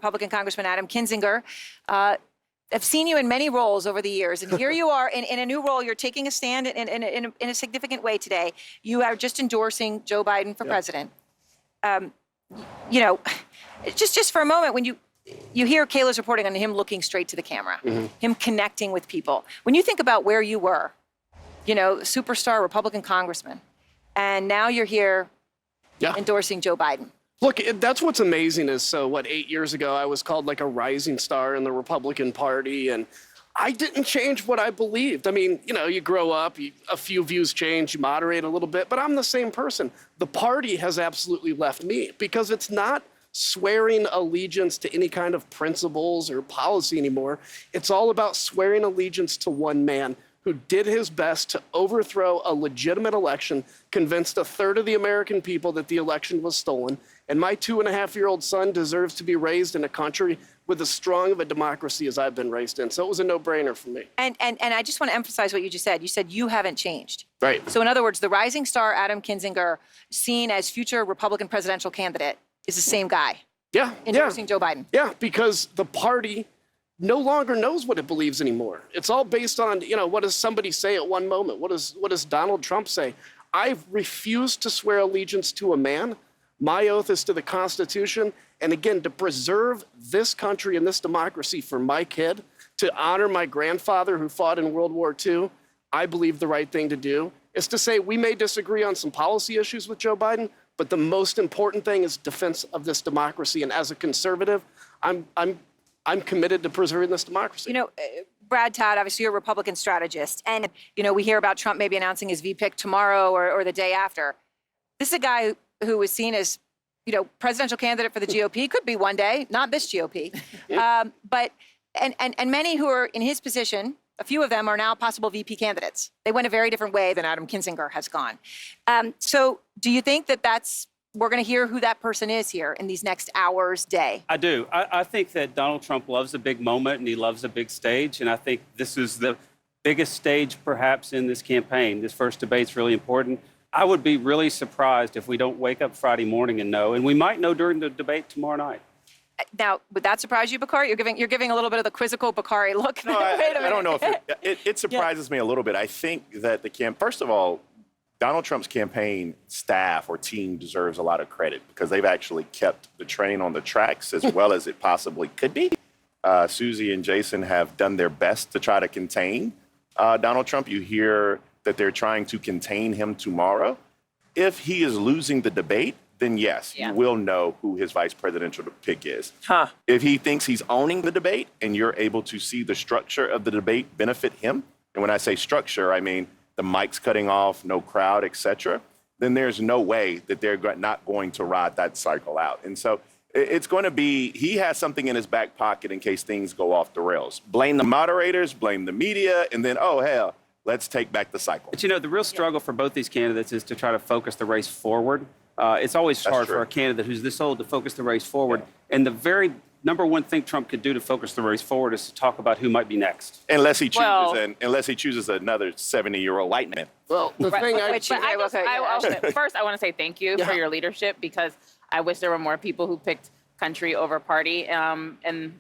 Republican Congressman Adam Kinzinger. I've seen you in many roles over the years, and here you are in a new role. You're taking a stand in a significant way today. You are just endorsing Joe Biden for president. You know, just for a moment, when you hear Kayla's reporting on him looking straight to the camera, him connecting with people. When you think about where you were, you know, superstar Republican congressman, and now you're here endorsing Joe Biden. Look, that's what's amazing is, so 8 years ago, I was called like a rising star in the Republican Party, and I didn't change what I believed. I mean, you know, you grow up, a few views change, you moderate a little bit, but I'm the same person. The party has absolutely left me because it's not swearing allegiance to any kind of principles or policy anymore. It's all about swearing allegiance to one man who did his best to overthrow a legitimate election, convinced a third of the American people that the election was stolen, and my 2.5-year-old son deserves to be raised in a country with as strong of a democracy as I've been raised in. So it was a no-brainer for me. And I just want to emphasize what you just said. You said you haven't changed. Right. So in other words, the rising star Adam Kinzinger, seen as future Republican presidential candidate, is the same guy. Yeah. Endorsing Joe Biden. Yeah, because the party no longer knows what it believes anymore. It's all based on, you know, what does somebody say at one moment? What does Donald Trump say? I've refused to swear allegiance to a man. My oath is to the Constitution. And again, to preserve this country and this democracy for my kid, to honor my grandfather who fought in World War II, I believe the right thing to do is to say we may disagree on some policy issues with Joe Biden, but the most important thing is defense of this democracy. And as a conservative, I'm committed to preserving this democracy. You know, Brad Todd, obviously you're a Republican strategist, and, you know, we hear about Trump maybe announcing his VP tomorrow or the day after. This is a guy who was seen as, you know, presidential candidate for the GOP, could be one day, not this GOP. But many who are in his position, a few of them are now possible VP candidates. They went a very different way than Adam Kinzinger has gone. So do you think that we're going to hear who that person is here in these next hours, day? I do. I think that Donald Trump loves a big moment and he loves a big stage. And I think this is the biggest stage perhaps in this campaign. This first debate's really important. I would be really surprised if we don't wake up Friday morning and know. And we might know during the debate tomorrow night. Now, would that surprise you, Bakari? You're giving a little bit of the quizzical Bakari look. No, I don't know if it surprises me a little bit. I think that first of all, Donald Trump's campaign staff or team deserves a lot of credit because they've actually kept the train on the tracks as well as it possibly could be. Susie and Jason have done their best to try to contain Donald Trump. You hear that they're trying to contain him tomorrow. If he is losing the debate, then yes, you will know who his vice presidential pick is. If he thinks he's owning the debate and you're able to see the structure of the debate benefit him, and when I say structure, I mean the mic's cutting off, no crowd, et cetera, then there's no way that they're not going to ride that cycle out. And so it's going to be, he has something in his back pocket in case things go off the rails. Blame the moderators, blame the media, and then, oh, hell, let's take back the cycle. But, you know, the real struggle for both these candidates is to try to focus the race forward. It's always hard for a candidate who's this old to focus the race forward. And the very number one thing Trump could do to focus the race forward is to talk about who might be next. Unless he chooses another 70-year-old white man. Well, the thing first, I want to say thank you for your leadership because I wish there were more people who picked country over party, and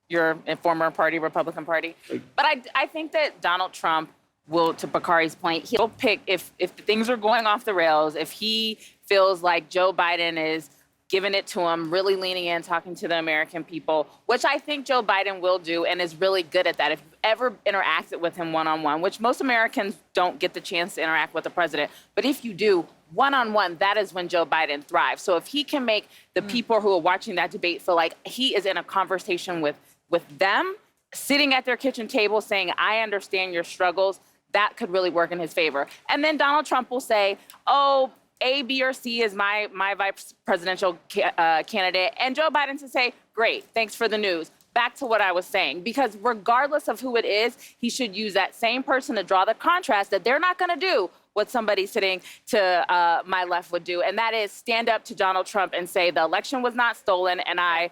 your former party, Republican Party. But I think that Donald Trump will, to Bakari's point, he'll pick, if things are going off the rails, if he feels like Joe Biden is giving it to him, really leaning in, talking to the American people, which I think Joe Biden will do and is really good at that. If you've ever interacted with him one-on-one, which most Americans don't get the chance to interact with the president, but if you do, one-on-one, that is when Joe Biden thrives. So if he can make the people who are watching that debate feel like he is in a conversation with them, sitting at their kitchen table saying, I understand your struggles, that could really work in his favor. And then Donald Trump will say, oh, A, B, or C is my vice presidential candidate. And Joe Biden to say, great, thanks for the news. Back to what I was saying, because regardless of who it is, he should use that same person to draw the contrast that they're not going to do what somebody sitting to my left would do. And that is stand up to Donald Trump and say the election was not stolen and I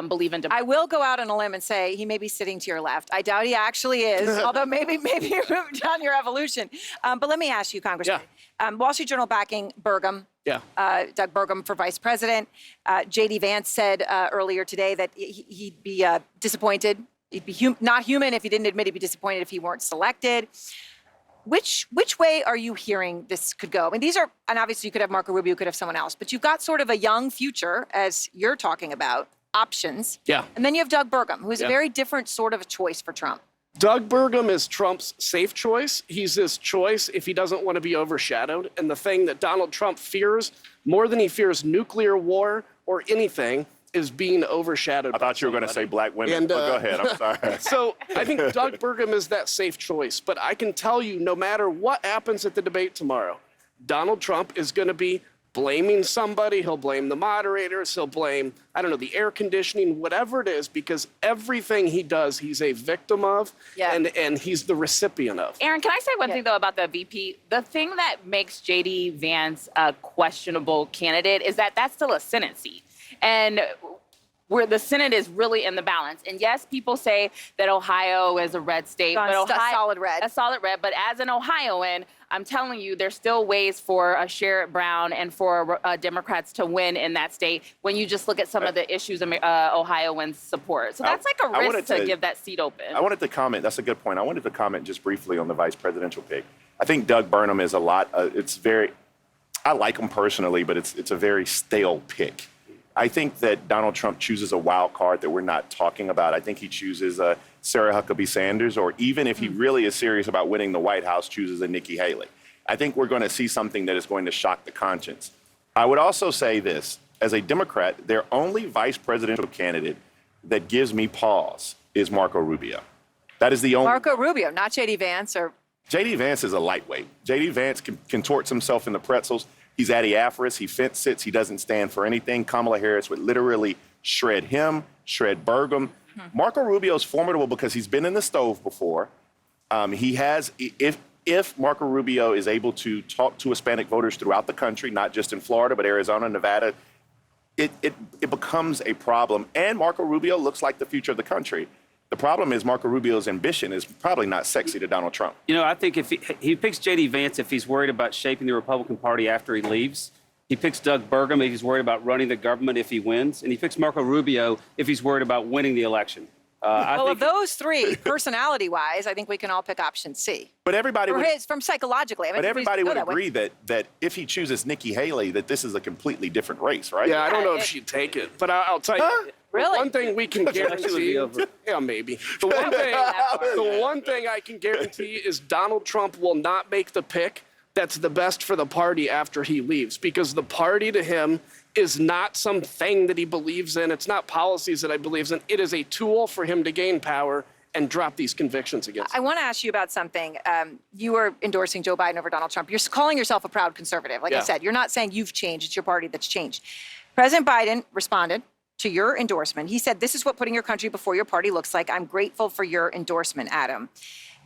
believe in democracy. I will go out on a limb and say he may be sitting to your left. I doubt he actually is, although maybe you moved down your evolution. But let me ask you, Congressman. Wall Street Journal backing Burgum. Yeah. Doug Burgum for vice president. J.D. Vance said earlier today that he'd be disappointed. He'd be not human if he didn't admit he'd be disappointed if he weren't selected. Which way are you hearing this could go? I mean, these are, and obviously you could have Marco Rubio, you could have someone else, but you've got sort of a young future, as you're talking about, options. Yeah. And then you have Doug Burgum, who is a very different sort of a choice for Trump. Doug Burgum is Trump's safe choice. He's his choice if he doesn't want to be overshadowed. And the thing that Donald Trump fears more than he fears nuclear war or anything is being overshadowed. I thought you were going to say black women. And, But go ahead. I'm sorry. So I think Doug Burgum is that safe choice. But I can tell you, no matter what happens at the debate tomorrow, Donald Trump is going to be blaming somebody. He'll blame the moderators. He'll blame, I don't know, the air conditioning, whatever it is, because everything he does, he's a victim of, and he's the recipient of. Aaron, can I say one thing, though, about the VP? The thing that makes J.D. Vance a questionable candidate is that that's still a Senate seat. And where the Senate is really in the balance. And yes, people say that Ohio is a red state, but A Ohio, solid red. a solid red. But as an Ohioan, I'm telling you, there's still ways for Sherrod Brown and for Democrats to win in that state when you just look at some of the issues Ohioans support. So that's like a risk to give that seat open. I wanted to comment. That's a good point. I wanted to comment just briefly on the vice presidential pick. I think Doug Burnham is a lot. It's very. I like him personally, but it's a very stale pick. I think that Donald Trump chooses a wild card that we're not talking about. I think he chooses Sarah Huckabee Sanders, or even if he really is serious about winning the White House, chooses a Nikki Haley. I think we're going to see something that is going to shock the conscience. I would also say this. As a Democrat, their only vice presidential candidate that gives me pause is Marco Rubio. That is the only. Marco Rubio, not J.D. Vance or. J.D. Vance is a lightweight. J.D. Vance contorts himself in the pretzels. He's adiaphorous. He fence sits. He doesn't stand for anything. Kamala Harris would literally shred him, shred Burgum. Marco Rubio is formidable because he's been in the stove before. He has, if Marco Rubio is able to talk to Hispanic voters throughout the country, not just in Florida, but Arizona, Nevada, it becomes a problem. And Marco Rubio looks like the future of the country. The problem is Marco Rubio's ambition is probably not sexy to Donald Trump. You know, I think if he picks J.D. Vance if he's worried about shaping the Republican Party after he leaves. He picks Doug Burgum if he's worried about running the government if he wins. And he picks Marco Rubio if he's worried about winning the election. Well, of those three, personality-wise, I think we can all pick option C. But everybody from psychologically. I mean, but everybody would that way. agree that if he chooses Nikki Haley, that this is a completely different race, right? Yeah, I don't know if she'd take it, but I'll tell you. Really? One thing we can guarantee, yeah, maybe. The one thing I can guarantee is Donald Trump will not make the pick that's the best for the party after he leaves, because the party to him is not something that he believes in. It's not policies that I believes in. It is a tool for him to gain power and drop these convictions against I him. want to ask you about something. You were endorsing Joe Biden over Donald Trump. You're calling yourself a proud conservative. Like I said, you're not saying you've changed. It's your party that's changed. President Biden responded to your endorsement. He said, "This is what putting your country before your party looks like. I'm grateful for your endorsement, Adam."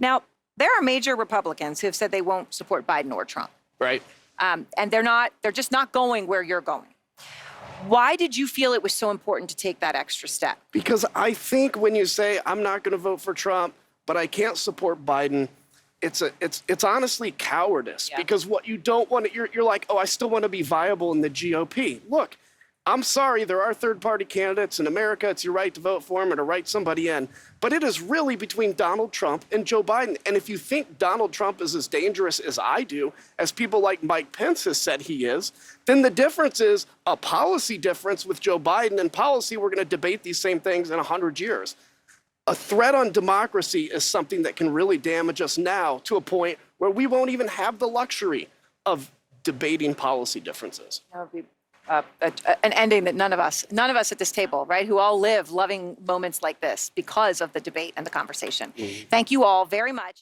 Now, there are major Republicans who have said they won't support Biden or Trump. Right. And they're just not going where you're going. Why did you feel it was so important to take that extra step? Because I think when you say, I'm not going to vote for Trump, but I can't support Biden, it's honestly cowardice. Because what you don't want to, you're like, oh, I still want to be viable in the GOP. Look, I'm sorry, there are third-party candidates in America. It's your right to vote for them or to write somebody in. But it is really between Donald Trump and Joe Biden. And if you think Donald Trump is as dangerous as I do, as people like Mike Pence has said he is, then the difference is a policy difference with Joe Biden. And policy, we're going to debate these same things in 100 years. A threat on democracy is something that can really damage us now to a point where we won't even have the luxury of debating policy differences. That would be an ending that none of us at this table, right, who all live loving moments like this because of the debate and the conversation. Thank you all very much.